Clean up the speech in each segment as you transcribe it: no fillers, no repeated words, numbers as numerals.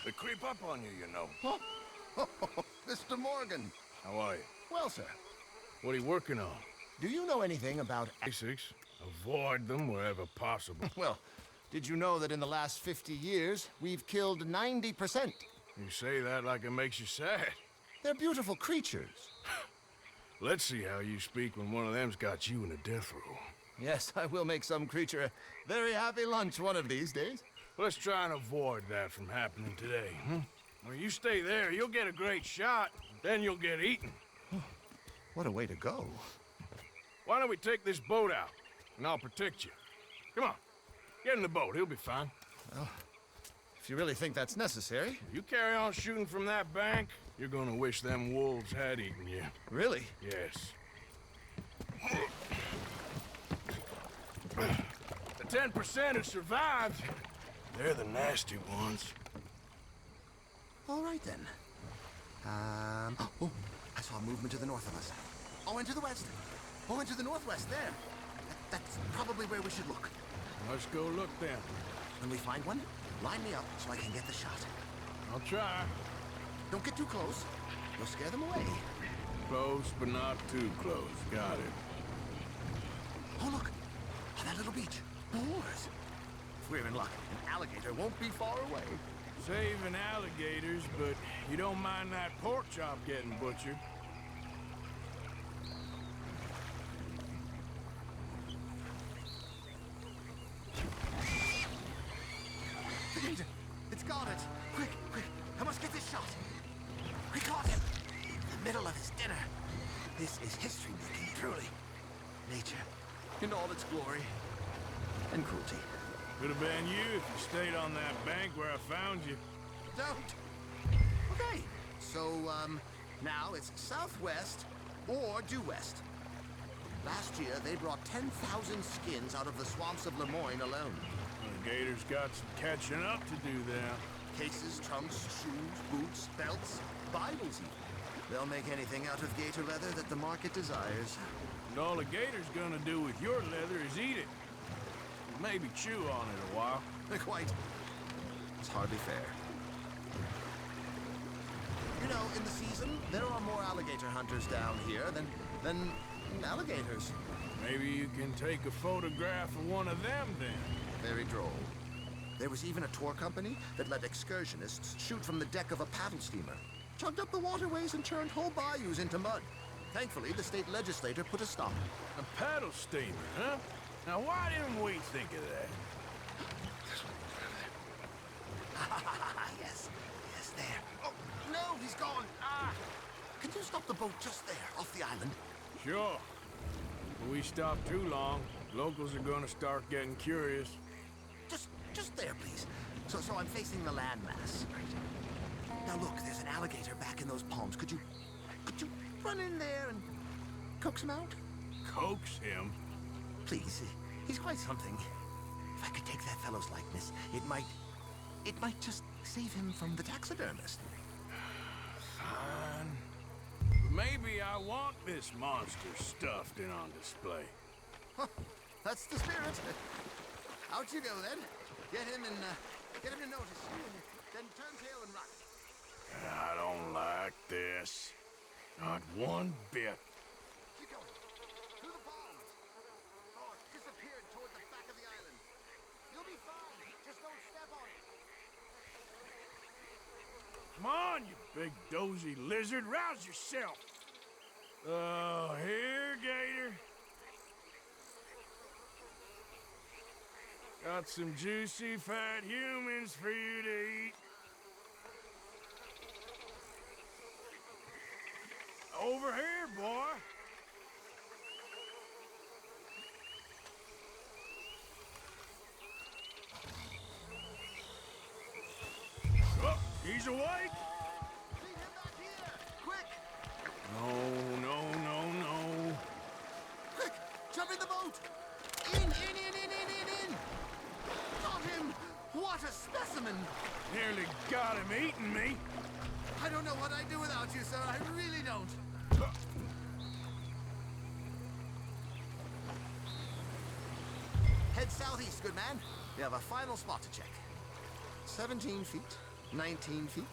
They creep up on you, you know. Oh, Mr. Morgan. How are you? Well, sir, What are you working on? do you know anything about... Basics. Avoid them wherever possible. Well, did you know that in the last 50 years, we've killed 90%? You say that like it makes you sad. They're beautiful creatures. Let's see how you speak when one of them's got you in a death row. Yes, I will make some creature a very happy lunch one of these days. Let's try and avoid that from happening today, huh? When you stay there, you'll get a great shot, then you'll get eaten. What a way to go. Why don't we take this boat out, and I'll protect you. Come on, get in the boat, he'll be fine. Well, if you really think that's necessary. You carry on shooting from that bank, you're gonna wish them wolves had eaten you. Really? Yes. The 10% who survived, they're the nasty ones. All right, then. Oh, I saw movement to the north of us. Oh, and to the west. Oh, and to the northwest, there. That's probably where we should look. Let's go look then. When we find one, line me up so I can get the shot. I'll try. Don't get too close. You'll scare them away. Close, but not too close. Got it. Oh, look. On that little beach. Boars. If we're in luck, an alligator won't be far away. Saving alligators, but you don't mind that pork chop getting butchered. The gator! It's got it! Quick, quick! I must get this shot! We caught him! In the middle of his dinner! This is history-making, truly. Nature, in all its glory and cruelty. Could have been you if you stayed on that bank where I found you. Don't! Okay, so, now it's southwest or due west. Last year, they brought 10,000 skins out of the swamps of Lemoyne alone. The gators got some catching up to do there. Cases, trunks, shoes, boots, belts, Bibles even. They'll make anything out of gator leather that the market desires. And all the gator's gonna do with your leather is eat it. Maybe chew on it a while. Quite. It's hardly fair. You know, in the season, there are more alligator hunters down here than alligators. Maybe you can take a photograph of one of them then. Very droll. There was even a tour company that let excursionists shoot from the deck of a paddle steamer. Chugged up the waterways and turned whole bayous into mud. Thankfully, the state legislature put a stop. A paddle steamer, huh? Now why didn't we think of that? Yes, yes, there. Oh, no, he's gone. Ah! Can you stop the boat just there, off the island? Sure. If we stop too long, locals are gonna start getting curious. Just there, please. So I'm facing the landmass. Right. Now look, there's an alligator back in those palms. Could you run in there and coax him out? Coax him? Please, he's quite something. If I could take that fellow's likeness, it might just save him from the taxidermist. Fine. But maybe I want this monster stuffed and on display. Huh, that's the spirit. Out you go then. Get him to notice you, and then turn tail and run. I don't like this. Not one bit. Keep going. Through the palms. Oh, it disappeared toward the back of the island. You'll be fine. Just don't step on it. Come on, you big dozy lizard. Rouse yourself. Oh, here, gator. Got some juicy, fat humans for you to eat. Over here, boy. Oh, he's awake. See him back here. Quick. No. Quick. Jump in the boat. In. Got him. What a specimen. Nearly got him eating me. I don't know what I'd do without you, sir. I really don't. Head southeast, good man. We have a final spot to check. 17 feet, 19 feet,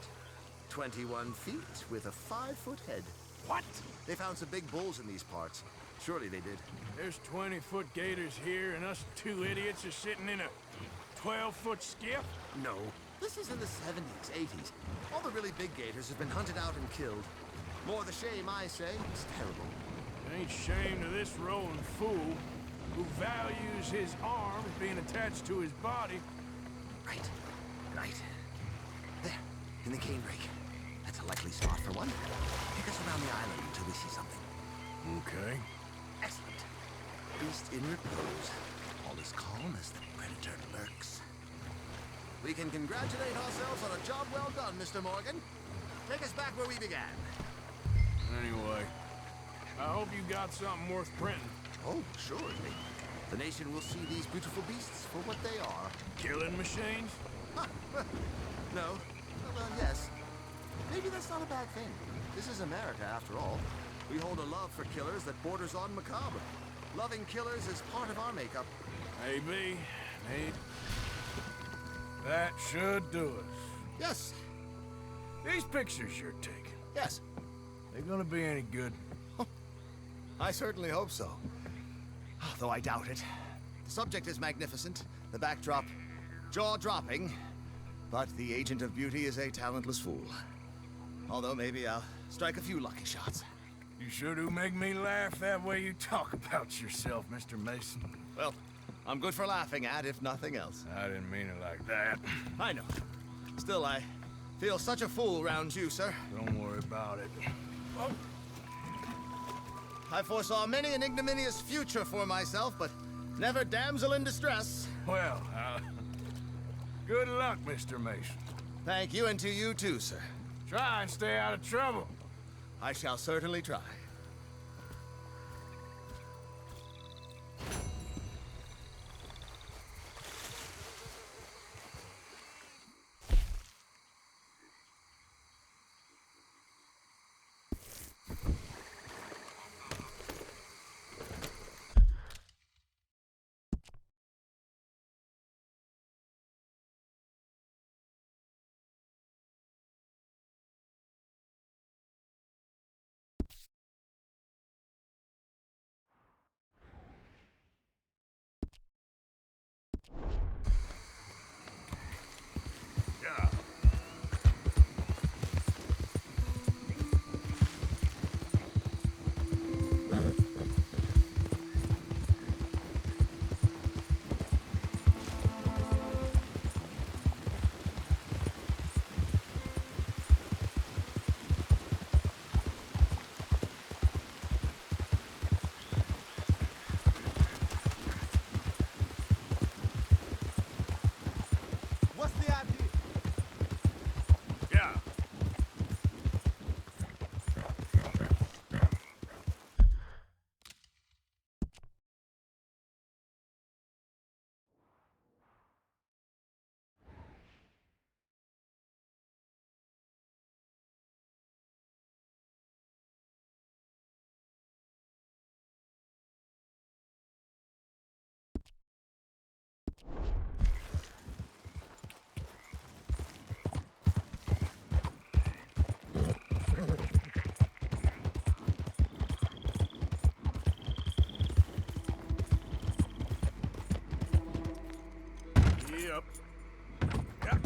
21 feet with a 5-foot head. What? They found some big bulls in these parts. Surely they did. There's 20-foot gators here, and us two idiots are sitting in a 12-foot skiff? No. This is in the 70s, 80s. All the really big gators have been hunted out and killed. More the shame, I say. It's terrible. Ain't shame to this rolling fool who values his arms being attached to his body. Right. Right. There, in the canebrake. That's a likely spot for one. Take us around the island until we see something. Okay. Excellent. Beast in repose. All is calm as the predator lurks. We can congratulate ourselves on a job well done, Mr. Morgan. Take us back where we began. Anyway, I hope you got something worth printing. Oh, surely. The nation will see these beautiful beasts for what they are. Killing machines? No. Well, yes. Maybe that's not a bad thing. This is America, after all. We hold a love for killers that borders on macabre. Loving killers is part of our makeup. Maybe. That should do us. Yes. These pictures you're taking, Yes. they gonna be any good? I certainly hope so. Though I doubt it. The subject is magnificent, the backdrop jaw-dropping, but the agent of beauty is a talentless fool. Although maybe I'll strike a few lucky shots. You sure do make me laugh that way you talk about yourself, Mr. Mason. Well, I'm good for laughing at, if nothing else. I didn't mean it like that. I know. Still, I feel such a fool round you, sir. Don't worry about it. Oh. I foresaw many an ignominious future for myself, but never damsel in distress. Well, good luck, Mr. Mason. Thank you, and to you too, sir. Try and stay out of trouble. I shall certainly try. Yeah. What's the idea? Yeah. Yep. Yep.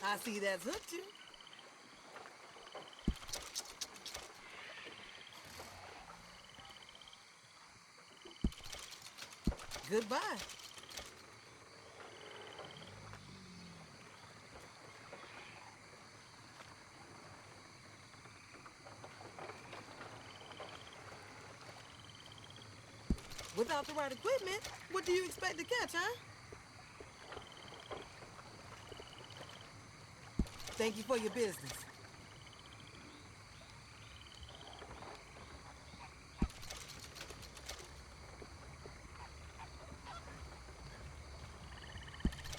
I see that's hooked you. Goodbye. Without the right equipment, what do you expect to catch, huh? Thank you for your business.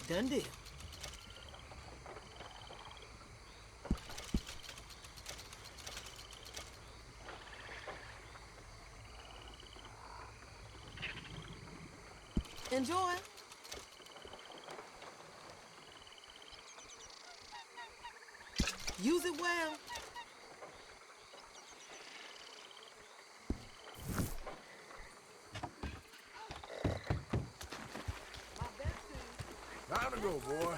Done deal. Enjoy. Use it well. Time to go, boy.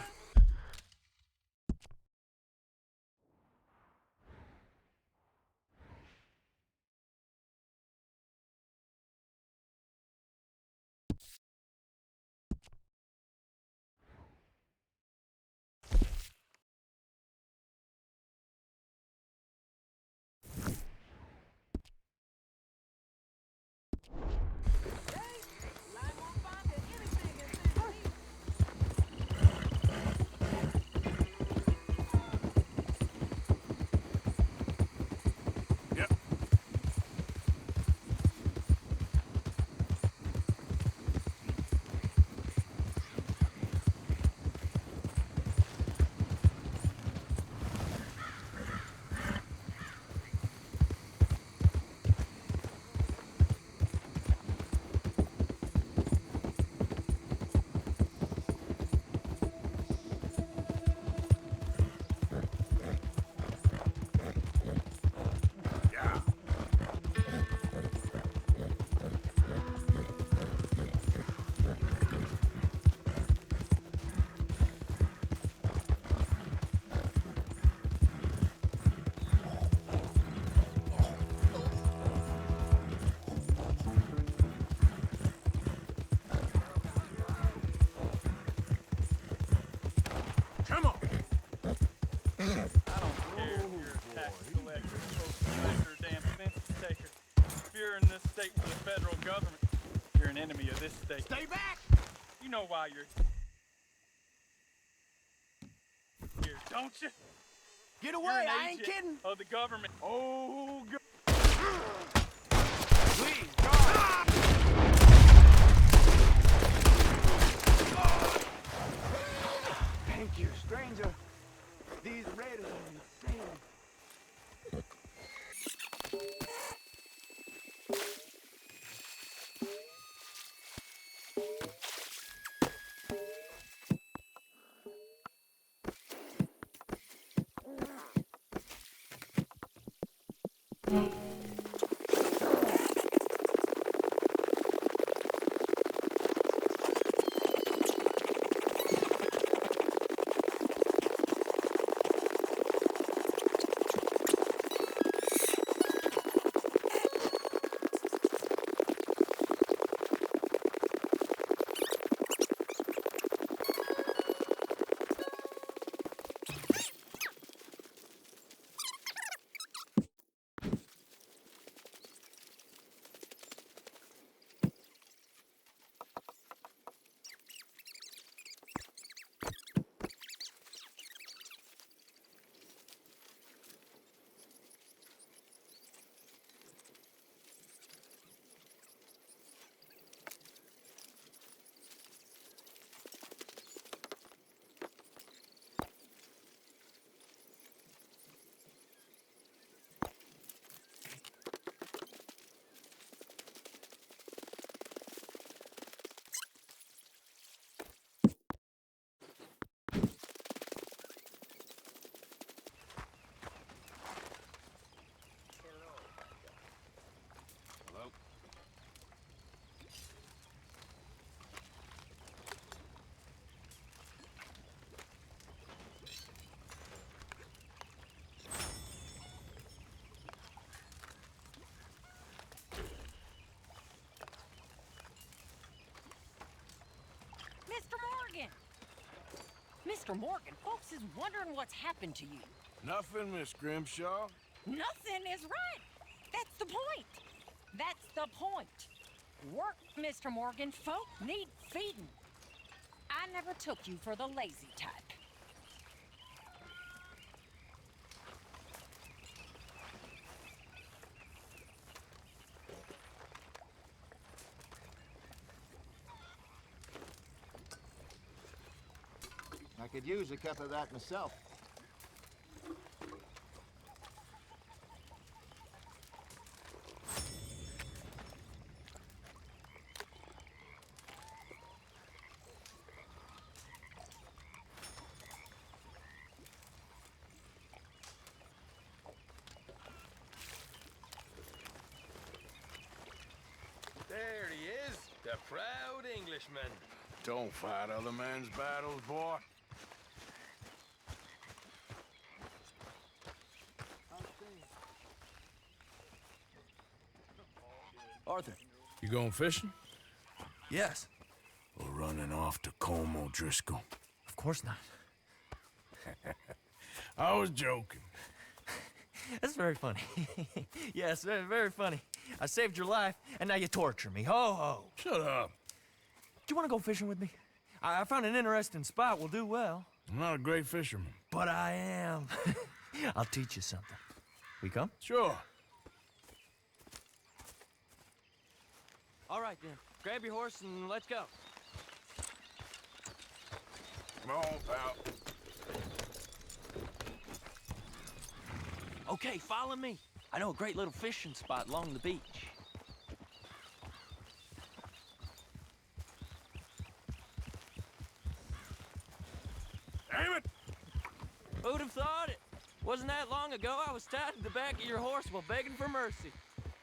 Yep. Yeah. Come on. I don't care if you're a tax collector, post or damn fence taker. If you're in this state for the federal government, you're an enemy of this state. Stay back. You know why you're here, don't you? Get You're away. an I ain't agent kidding. of the government. Oh, God. Please, God. Thank you, stranger. These raiders are insane. Mr. Morgan, folks is wondering what's happened to you. Nothing, Miss Grimshaw. Nothing is right. That's the point. That's the point. Work, Mr. Morgan. Folk need feeding. I never took you for the lazy type. I could use a cup of that myself. There he is, the proud Englishman. Don't fight other men's battles, boy. Arthur. You going fishing? Yes. Or running off to Colm O'Driscoll? Of course not. I was joking. That's very funny. Yes, very, very funny. I saved your life, and now you torture me. Ho, ho. Shut up. Do you want to go fishing with me? I found an interesting spot. We'll do well. I'm not a great fisherman. But I am. I'll teach you something. We come? Sure. All right, then. Grab your horse and let's go. Come on, pal. Okay, follow me. I know a great little fishing spot along the beach. Damn it! Who'd have thought it? Wasn't that long ago I was tied to the back of your horse while begging for mercy.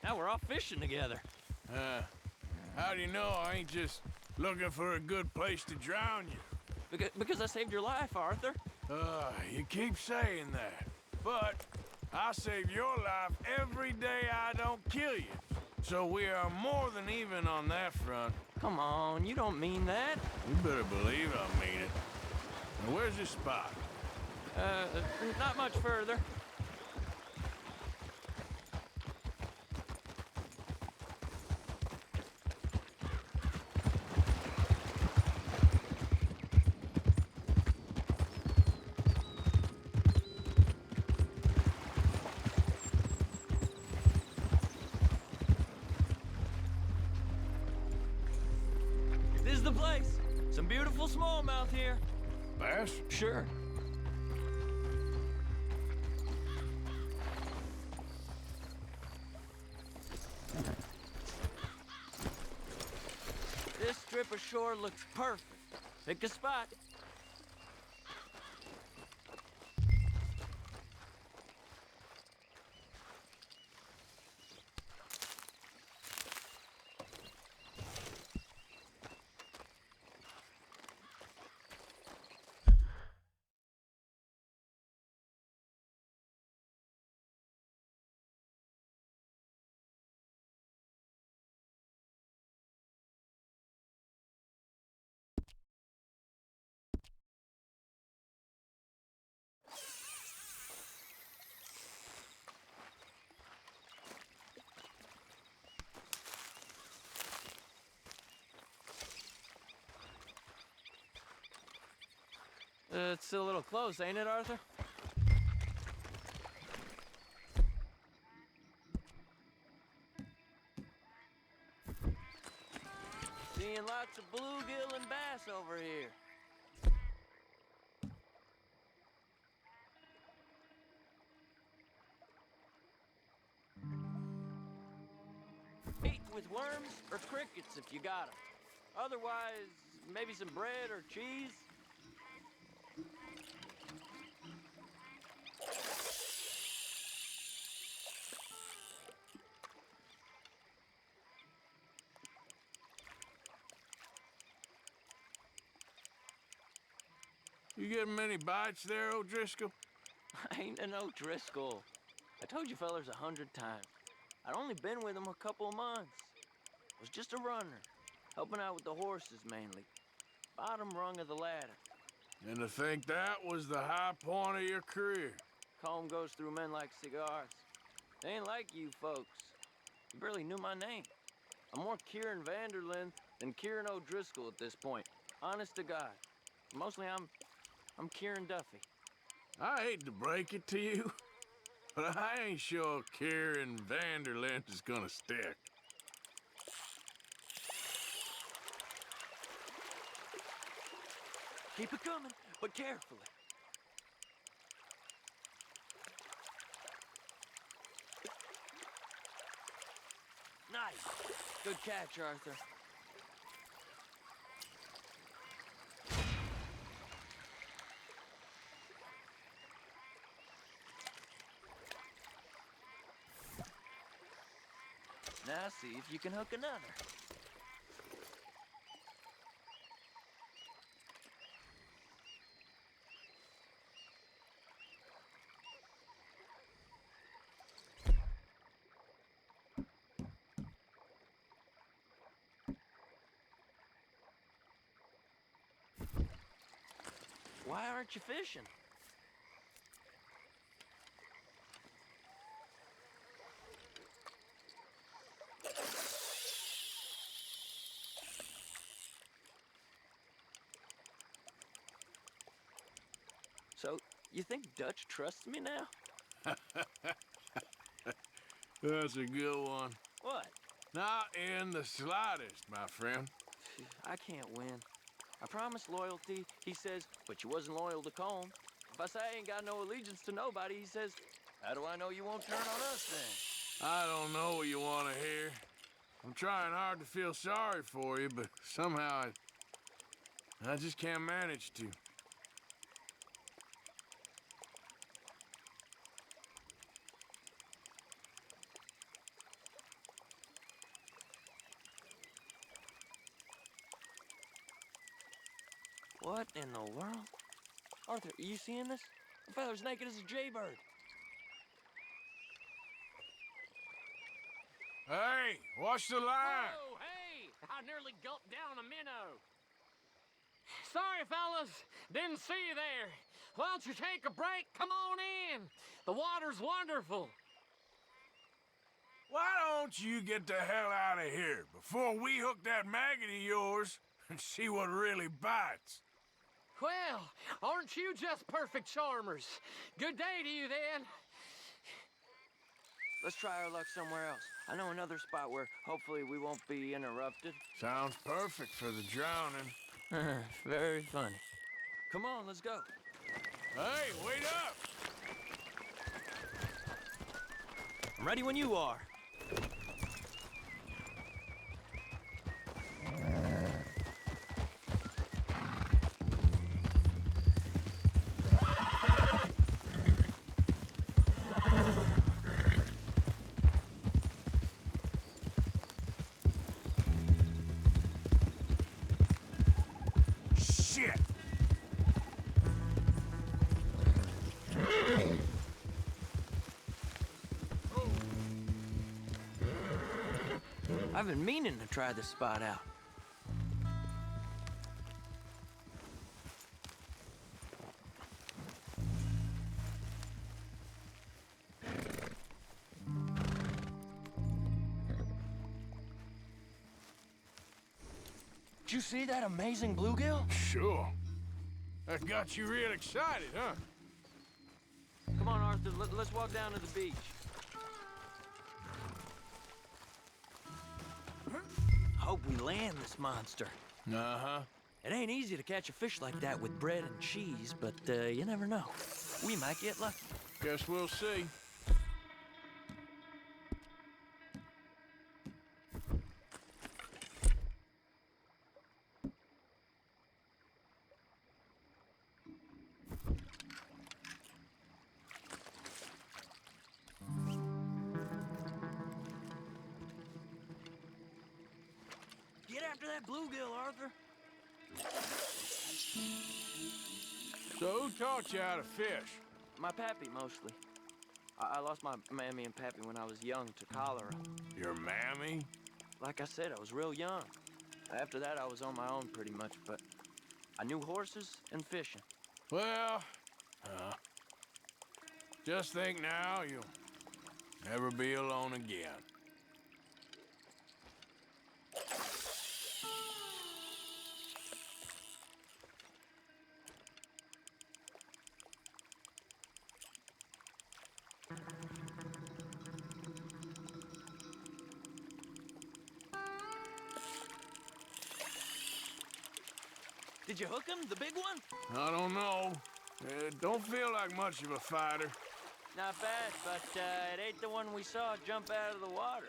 Now we're off fishing together. How do you know I ain't just looking for a good place to drown you? Because I saved your life, Arthur. You keep saying that. But I save your life every day I don't kill you. So we are more than even on that front. Come on, you don't mean that. You better believe I mean it. Now, where's this spot? Not much further. This is the place. Some beautiful smallmouth here. Bass? Sure. This strip of shore looks perfect. Pick a spot. It's still a little close, ain't it, Arthur? Seeing lots of bluegill and bass over here. Eat with worms or crickets if you got 'em. Otherwise, maybe some bread or cheese. You getting many bites there, O'Driscoll? I ain't an O'Driscoll. I told you fellers 100 times. I'd only been with him a couple of months. Was just a runner, helping out with the horses mainly. Bottom rung of the ladder. And to think that was the high point of your career. Comb goes through men like cigars. They ain't like you folks. You barely knew my name. I'm more Kieran Vanderlyn than Kieran O'Driscoll at this point. Honest to God. Mostly I'm Kieran Duffy. I hate to break it to you, but I ain't sure Kieran Vanderlyn is gonna stick. Keep it coming, but carefully. Nice. Good catch, Arthur. Now see if you can hook another. Why aren't you fishing? So, you think Dutch trusts me now? That's a good one. What? Not in the slightest, my friend. I can't win. I promised loyalty, he says, but you wasn't loyal to Combe. If I say I ain't got no allegiance to nobody, he says, how do I know you won't turn on us then? I don't know what you want to hear. I'm trying hard to feel sorry for you, but somehow I just can't manage to. What in the world? Arthur, are you seeing this? The feather's naked as a jaybird. Hey, watch the line! Whoa, hey! I nearly gulped down a minnow. Sorry, fellas. Didn't see you there. Why don't you take a break? Come on in. The water's wonderful. Why don't you get the hell out of here before we hook that maggot of yours and see what really bites? Well, aren't you just perfect charmers? Good day to you, then. Let's try our luck somewhere else. I know another spot where hopefully we won't be interrupted. Sounds perfect for the drowning. Very funny. Come on, let's go. Hey, wait up! I'm ready when you are. Shit! I've been meaning to try this spot out. Did you see that amazing bluegill? Sure. That got you real excited, huh? Come on, Arthur, let's walk down to the beach. Hope we land this monster. Uh-huh. It ain't easy to catch a fish like that with bread and cheese, but you never know. We might get lucky. Guess we'll see. Get after that bluegill, Arthur. So who taught you how to fish? My pappy, mostly. I lost my mammy and pappy when I was young to cholera. Your mammy? Like I said, I was real young. After that, I was on my own pretty much, but I knew horses and fishing. Well, just think now you'll never be alone again. Did you hook him, the big one? I don't know. Don't feel like much of a fighter. Not bad, but it ain't the one we saw jump out of the water.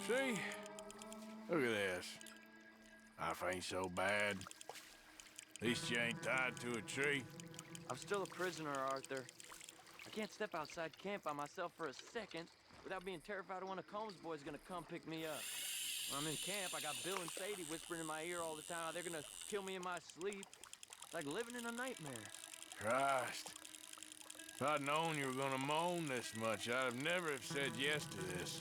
See? Look at this. Life ain't so bad. At least you ain't tied to a tree. I'm still a prisoner, Arthur. I can't step outside camp by myself for a second without being terrified of one of Combs' boys gonna come pick me up. When I'm in camp, I got Bill and Sadie whispering in my ear all the time how they're gonna kill me in my sleep. It's like living in a nightmare. Christ. If I'd known you were gonna moan this much, I'd have never have said yes to this.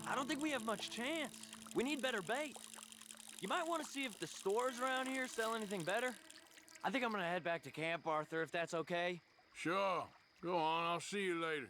I don't think we have much chance. We need better bait. You might want to see if the stores around here sell anything better. I think I'm gonna head back to camp, Arthur, if that's okay. Sure. Go on, I'll see you later.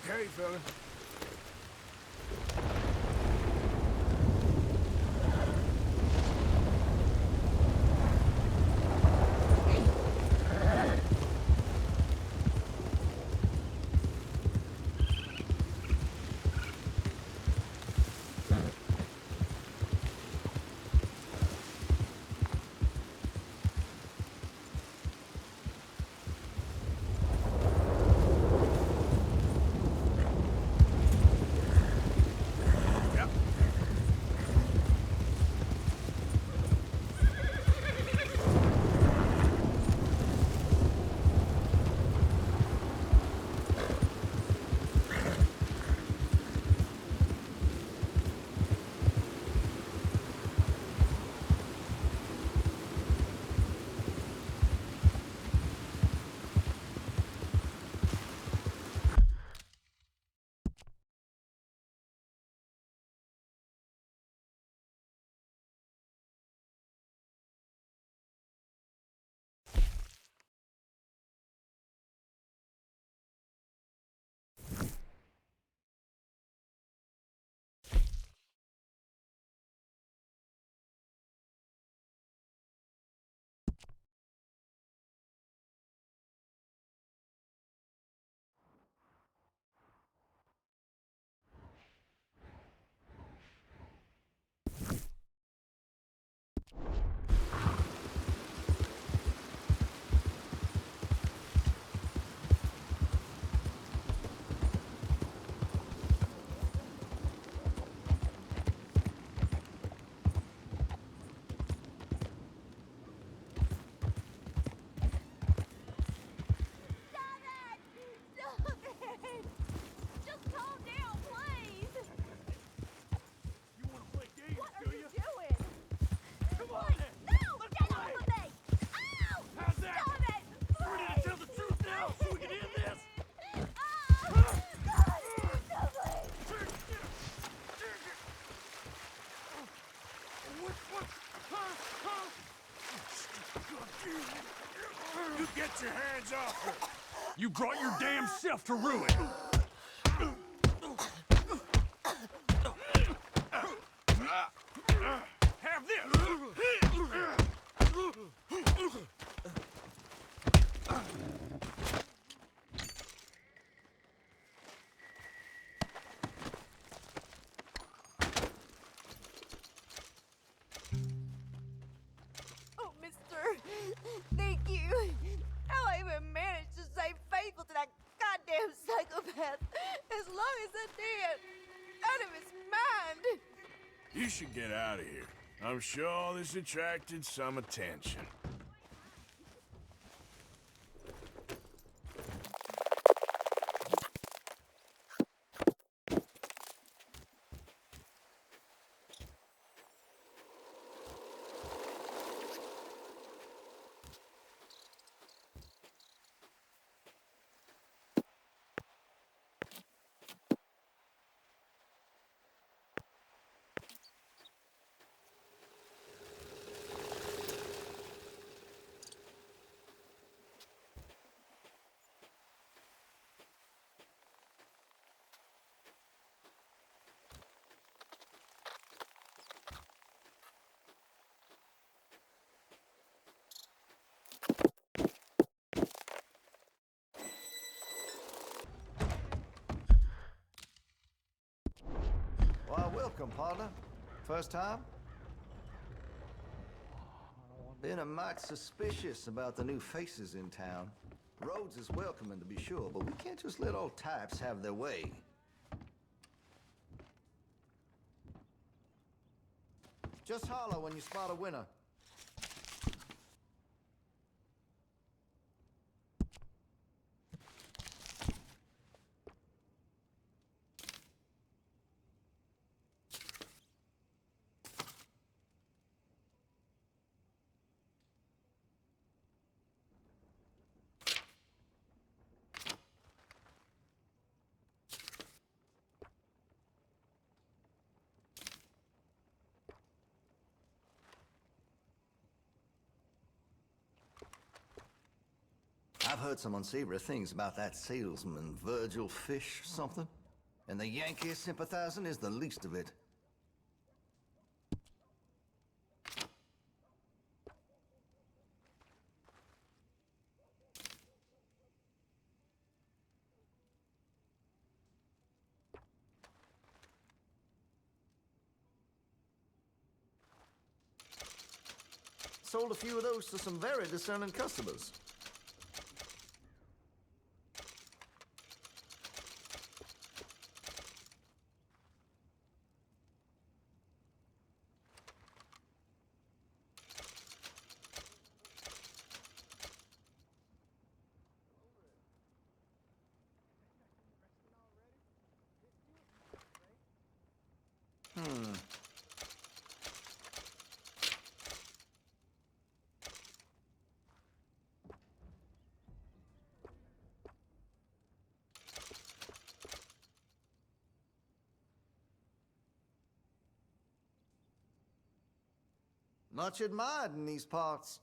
Okay, fella. You get your hands off her! You brought your damn self to ruin! Have this! Oh, mister, thank you. How I even managed to stay faithful to that goddamn psychopath as long as I did. Out of his mind. You should get out of here. I'm sure this attracted some attention. Why, welcome, partner. First time? Been a mite suspicious about the new faces in town. Rhodes is welcoming, to be sure, but we can't just let old types have their way. Just holler when you spot a winner. I've heard some unsavory things about that salesman, Virgil Fish, something. And the Yankee sympathizing is the least of it. Sold a few of those to some very discerning customers. Much admired in these parts.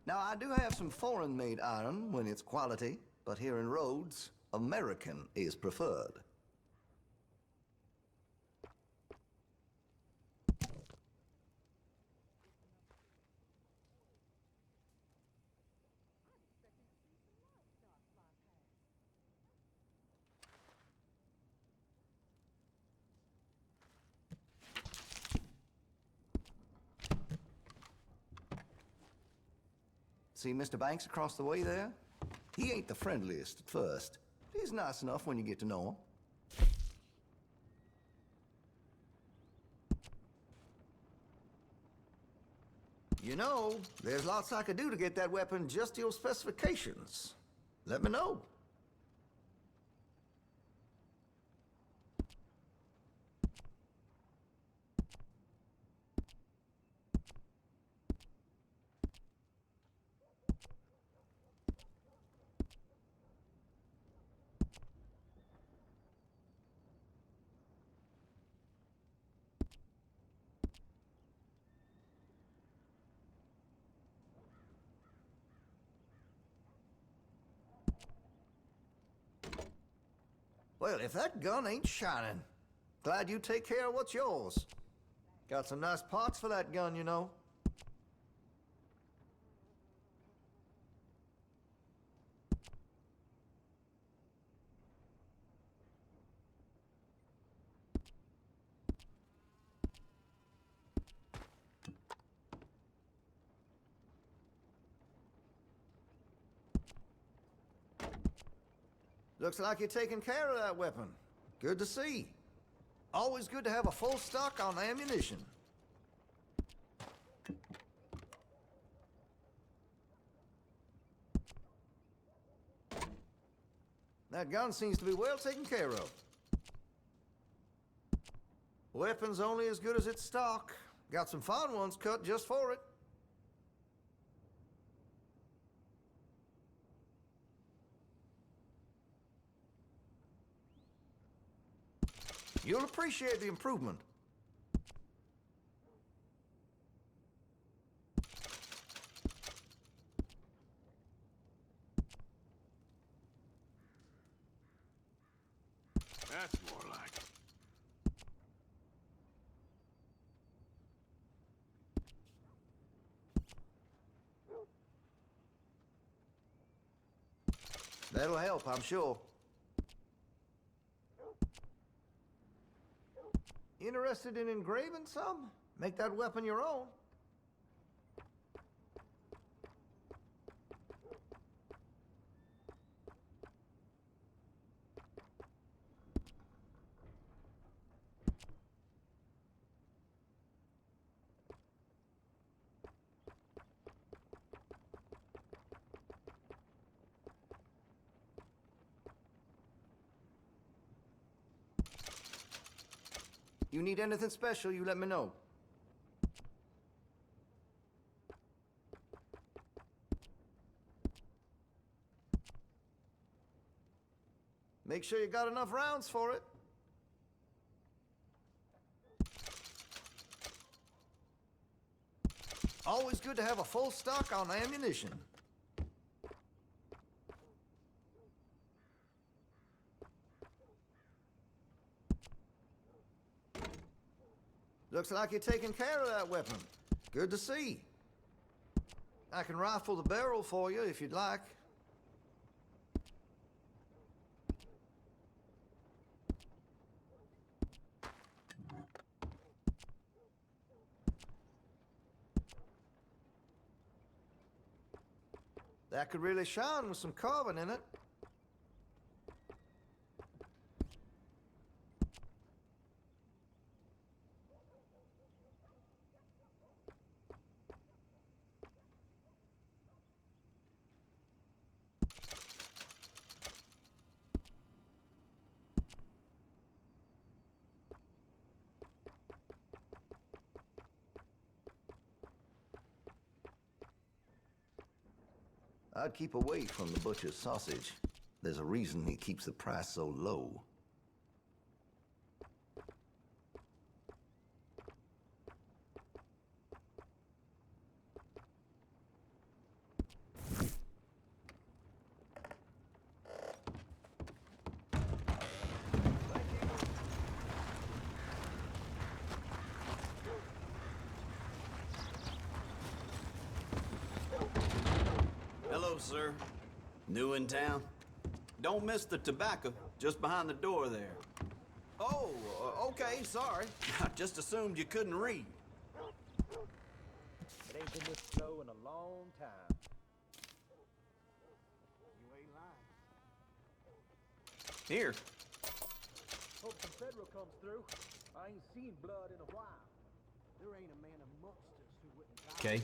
Now, I do have some foreign-made iron when it's quality, but here in Rhodes, American is preferred. See Mr. Banks across the way there? He ain't the friendliest at first. He's nice enough when you get to know him. You know, there's lots I could do to get that weapon just to your specifications. Let me know. Well, if that gun ain't shining, glad you take care of what's yours. Got some nice parts for that gun, you know. Looks like you're taking care of that weapon. Good to see. Always good to have a full stock on ammunition. That gun seems to be well taken care of. Weapon's only as good as its stock. Got some fine ones cut just for it. You'll appreciate the improvement. That's more like it. That'll help, I'm sure. Interested in engraving some? Make that weapon your own. You need anything special, you let me know. Make sure you got enough rounds for it. Always good to have a full stock on ammunition. Looks like you're taking care of that weapon. Good to see. I can rifle the barrel for you if you'd like. That could really shine with some carving in it. I'd keep away from the butcher's sausage. There's a reason he keeps the price so low. Hello, sir. New in town? Don't miss the tobacco, just behind the door there. Oh, okay, sorry. I just assumed you couldn't read. It ain't been this slow in a long time. You ain't lying. Here. Hope some federal comes through. I ain't seen blood in a while. There ain't a man amongst us who wouldn't die. Okay.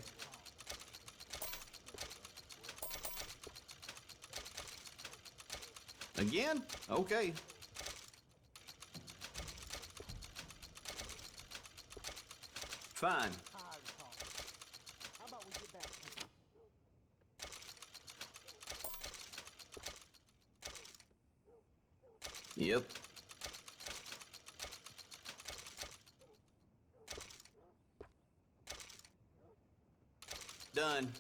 Again? Okay. Fine. How about we get back to it? Yep. Done.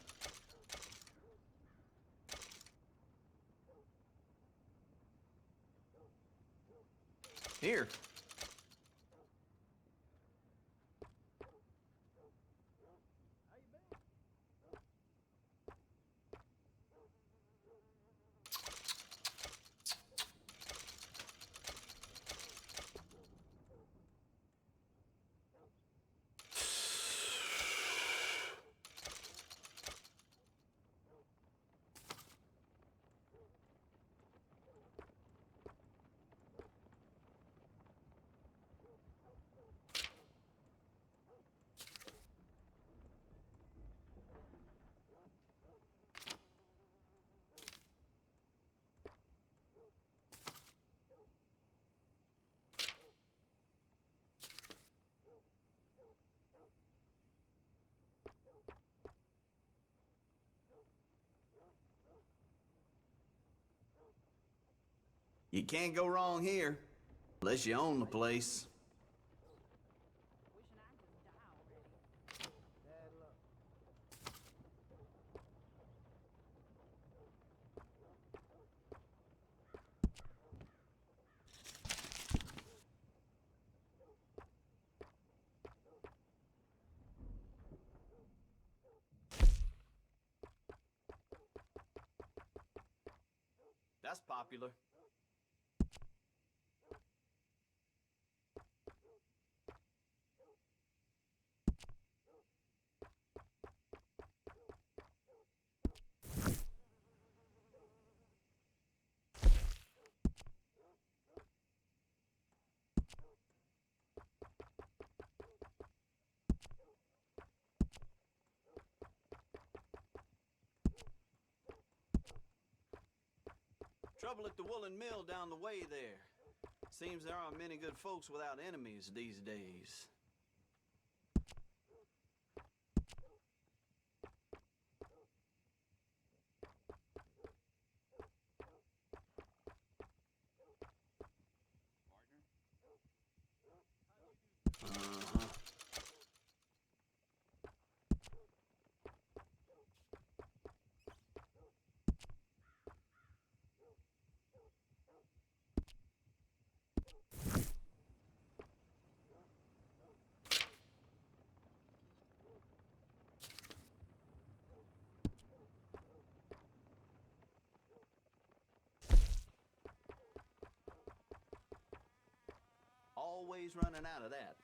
Here. You can't go wrong here, unless you own the place. Wishing I could die already. Bad luck. That's popular. Trouble at the woolen mill down the way there. Seems there aren't many good folks without enemies these days. Always running out of that.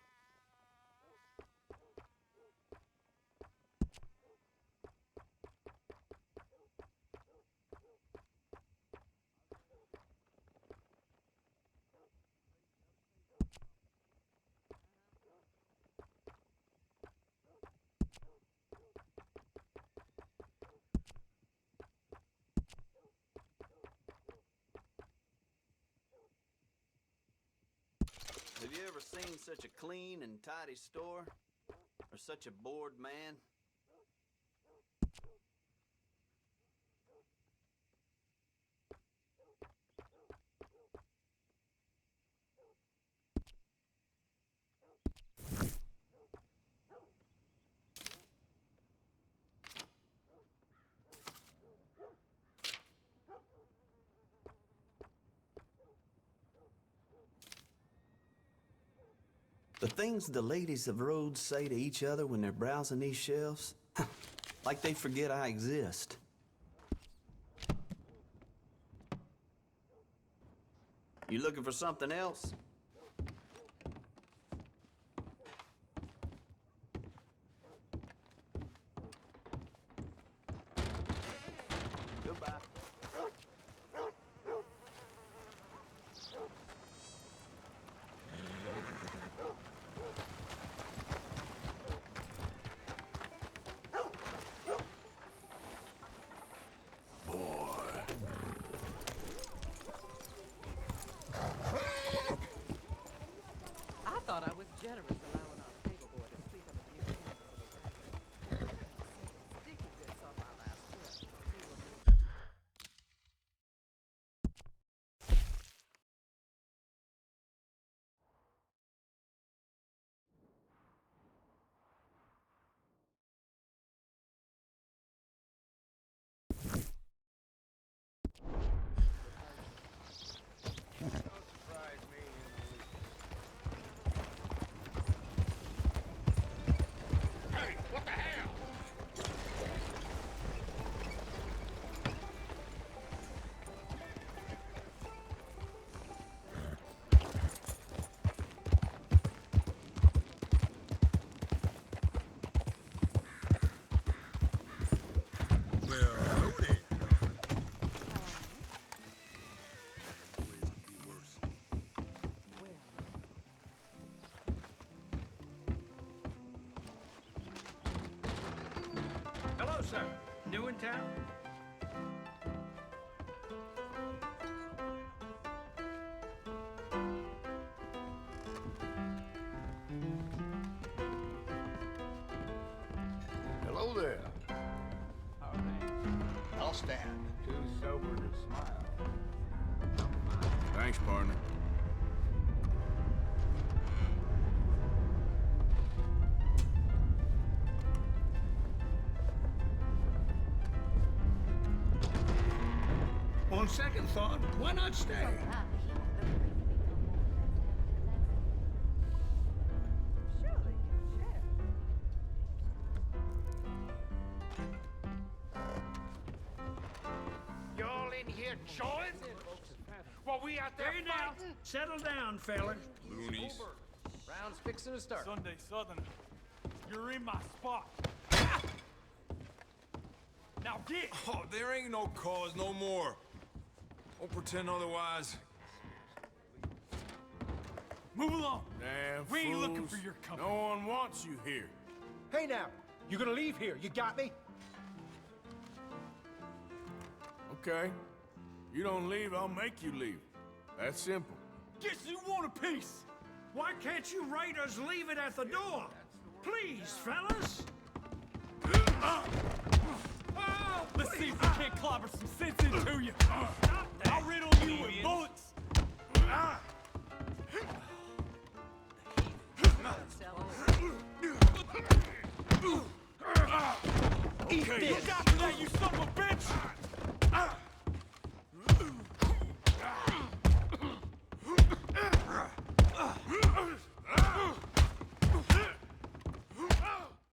Have you ever seen such a clean and tidy store? Or such a bored man? The things the ladies of roads say to each other when they're browsing these shelves, like they forget I exist. You looking for something else? Goodbye. I thought I was generous allowing our table boy to sleep on the view campus of the sticky bits off our last trip. Hello, sir. New in town? Hello there. All right. I'll stand. Too sober to smile. Thanks, partner. On second thought, why not stay? Surely you share. Y'all in here jawing? While we out there fighting? Settle down, fella. Loonies. Round's fixing to start. Sunday Southern, you're in my spot. Now get! Oh, there ain't no cause no more. Don't pretend otherwise. Move along. Damn We ain't looking fools. for your company. No one wants you here. Hey now, you gonna leave here? You got me? Okay. You don't leave, I'll make you leave. That's simple. Guess you want a piece. Why can't you raiders leave it at the door? Please, fellas. Let's see if we can't clobber some sense into you. I'll riddle you with bullets.